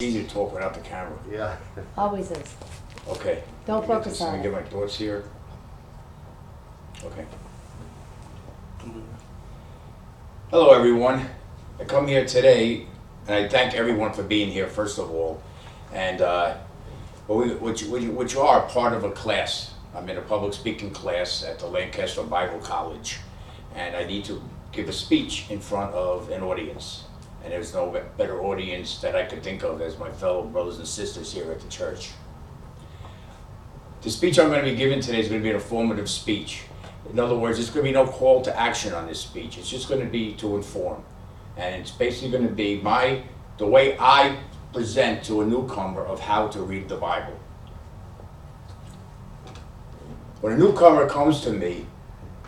Easy to talk without the camera. Yeah. Always is. Okay. Don't Let me get focus this- on Let me it. get my thoughts here. Okay. Hello, everyone. I come here today, and I thank everyone for being here, first of all. And which you are part of a class. I'm in a public speaking class at the Lancaster Bible College, and I need to give a speech in front of an audience. And there's no better audience that I could think of as my fellow brothers and sisters here at the church. The speech I'm going to be giving today is going to be an informative speech. In other words, there's going to be no call to action on this speech. It's just going to be to inform. And it's basically going to be the way I present to a newcomer of how to read the Bible. When a newcomer comes to me,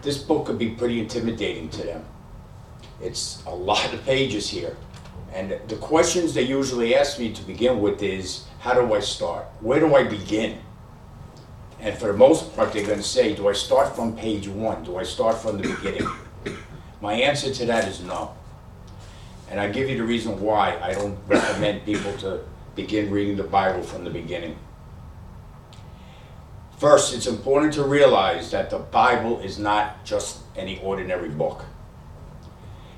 this book could be pretty intimidating to them. It's a lot of pages here. And the questions they usually ask me to begin with is, how do I start? Where do I begin? And for the most part, they're going to say, do I start from page 1? Do I start from the beginning? My answer to that is no. And I give you the reason why I don't recommend people to begin reading the Bible from the beginning. First, it's important to realize that the Bible is not just any ordinary book.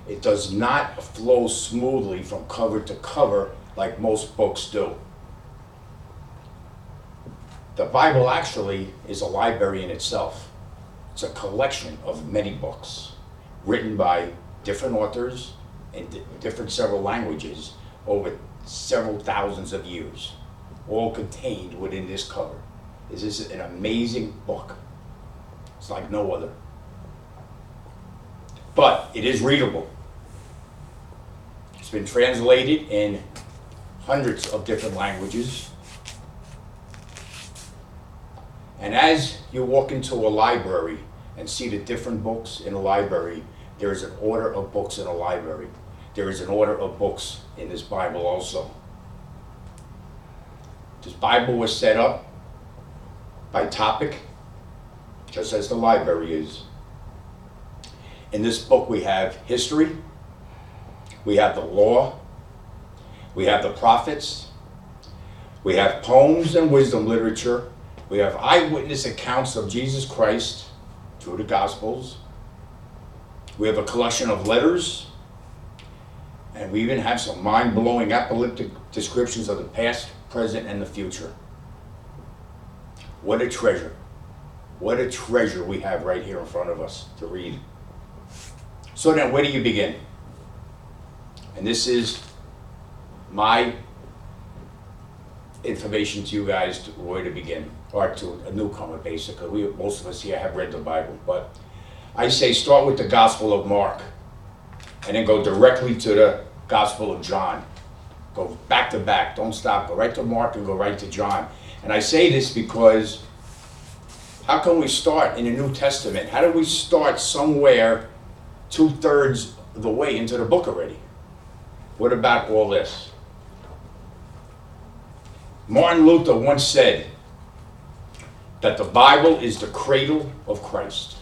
It does not flow smoothly from cover to cover like most books do. The Bible actually is a library in itself. It's a collection of many books written by different authors in different several languages over several thousands of years, all contained within this cover. This is an amazing book. It's like no other. But it is readable. It's been translated in hundreds of different languages. And as you walk into a library and see the different books in a library, there is an order of books in a library. There is an order of books in this Bible also. This Bible was set up by topic, just as the library is. In this book we have history, we have the law, we have the prophets, we have poems and wisdom literature, we have eyewitness accounts of Jesus Christ through the Gospels, we have a collection of letters, and we even have some mind-blowing apocalyptic descriptions of the past, present, and the future. What a treasure. What a treasure we have right here in front of us to read. So then, where do you begin? And this is my information to you guys to where to begin, or to a newcomer basically. Most of us here have read the Bible, but I say start with the Gospel of Mark, and then go directly to the Gospel of John. Go back to back, don't stop, go right to Mark and go right to John. And I say this because how can we start in the New Testament? How do we start somewhere 2/3 of the way into the book already? What about all this? Martin Luther once said that the Bible is the cradle of Christ.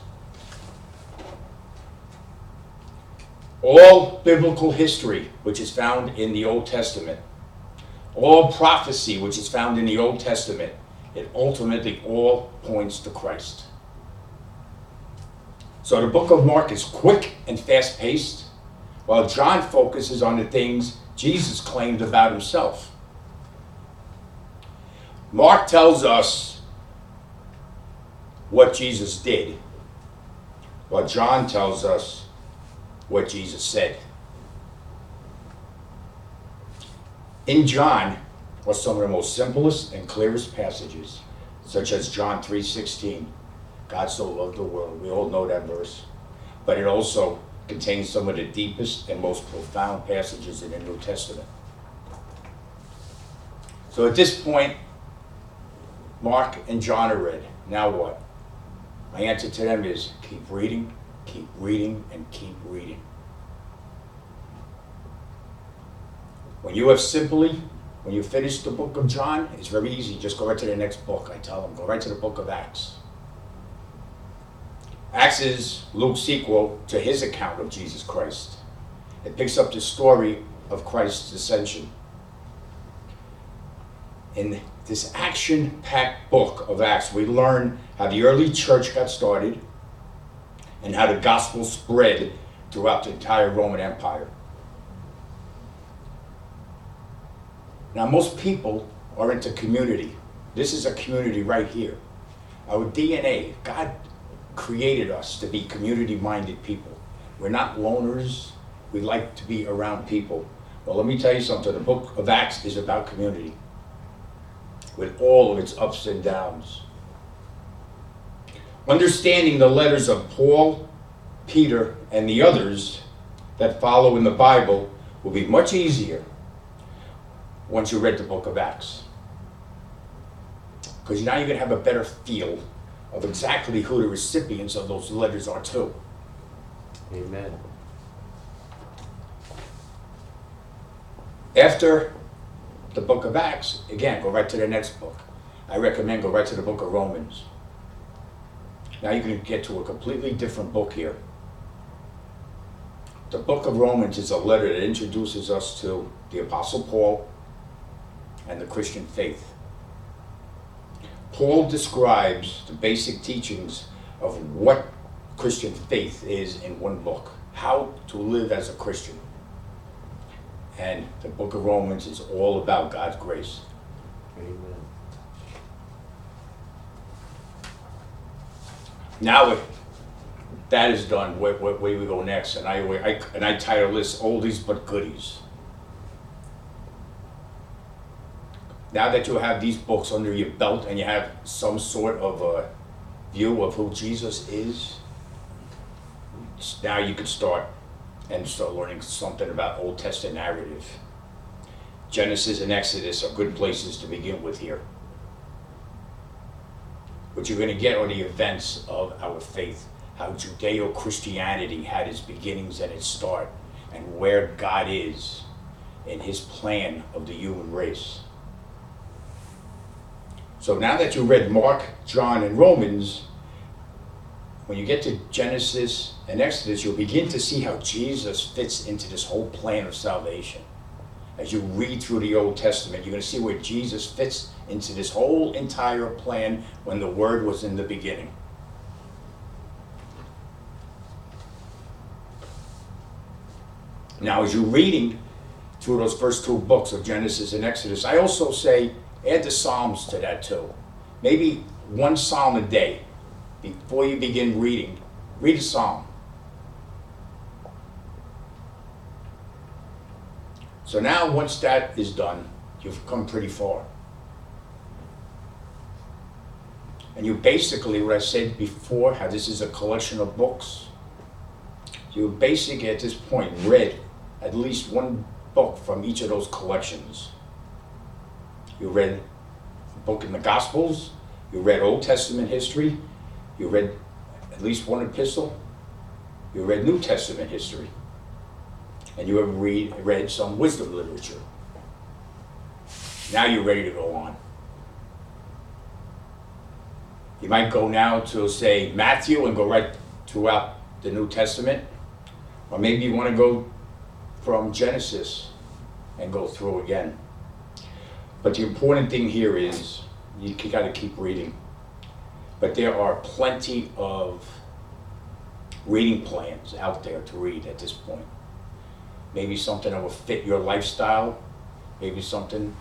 All biblical history, which is found in the Old Testament, all prophecy, which is found in the Old Testament, it ultimately all points to Christ. So the book of Mark is quick and fast-paced, while John focuses on the things Jesus claimed about himself. Mark tells us what Jesus did, while John tells us what Jesus said. In John are some of the most simplest and clearest passages, such as John 3:16. God so loved the world. We all know that verse. But it also contains some of the deepest and most profound passages in the New Testament. So at this point, Mark and John are read. Now what? My answer to them is keep reading, and keep reading. When you finish the book of John, it's very easy. Just go right to the next book. I tell them, go right to the book of Acts. Acts is Luke's sequel to his account of Jesus Christ. It picks up the story of Christ's ascension. In this action-packed book of Acts, we learn how the early church got started and how the gospel spread throughout the entire Roman Empire. Now, most people are into community. This is a community right here. Our DNA, God created us to be community-minded people. We're not loners. We like to be around people. Well, let me tell you something. The book of Acts is about community, with all of its ups and downs. Understanding the letters of Paul, Peter, and the others that follow in the Bible will be much easier once you read the book of Acts. Because now you're going to have a better feel of exactly who the recipients of those letters are to. Amen. After the book of Acts, again, go right to the next book. I recommend go right to the book of Romans. Now you can get to a completely different book here. The book of Romans is a letter that introduces us to the Apostle Paul and the Christian faith. Paul describes the basic teachings of what Christian faith is in one book, how to live as a Christian. And the book of Romans is all about God's grace. Amen. Now that is done, where we go next? And I title this Oldies But Goodies. Now that you have these books under your belt and you have some sort of a view of who Jesus is, now you can start learning something about Old Testament narrative. Genesis and Exodus are good places to begin with here. What you're going to get are the events of our faith, how Judeo-Christianity had its beginnings and its start, and where God is in his plan of the human race. So now that you read Mark, John, and Romans, when you get to Genesis and Exodus, you'll begin to see how Jesus fits into this whole plan of salvation. As you read through the Old Testament, you're going to see where Jesus fits into this whole entire plan when the Word was in the beginning. Now, as you're reading through those first two books of Genesis and Exodus, I also say add the Psalms to that too. Maybe one Psalm a day. Before you begin reading, read a Psalm. So now once that is done, you've come pretty far. And you basically, what I said before, how this is a collection of books, you basically at this point read at least one book from each of those collections. You read a book in the Gospels, you read Old Testament history, you read at least one epistle, you read New Testament history, and you have read some wisdom literature. Now you're ready to go on. You might go now to, say, Matthew and go right throughout the New Testament, or maybe you want to go from Genesis and go through again. But the important thing here is you got to keep reading. But there are plenty of reading plans out there to read at this point. Maybe something that will fit your lifestyle, maybe something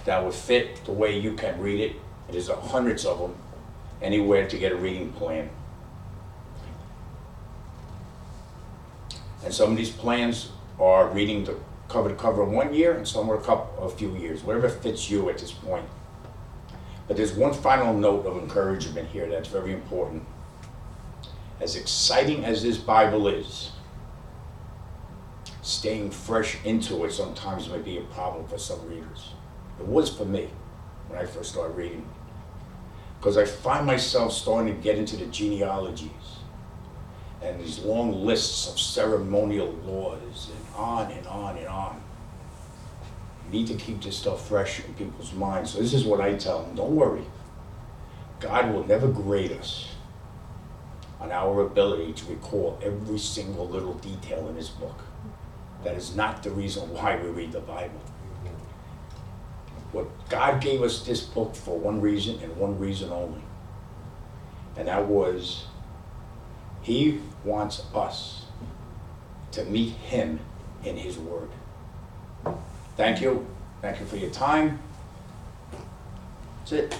that would fit the way you can read it. There's hundreds of them anywhere to get a reading plan. And some of these plans are reading the cover to cover in 1 year, and some are a few years, whatever fits you at this point. But there's one final note of encouragement here that's very important. As exciting as this Bible is, staying fresh into it sometimes may be a problem for some readers. It was for me when I first started reading. Because I find myself starting to get into the genealogies and these long lists of ceremonial laws and on and on and on. You need to keep this stuff fresh in people's minds. So this is what I tell them. Don't worry. God will never grade us on our ability to recall every single little detail in his book. That is not the reason why we read the Bible. what God gave us this book for one reason and one reason only. And that was, He wants us to meet Him in His Word. Thank you. Thank you for your time. That's it.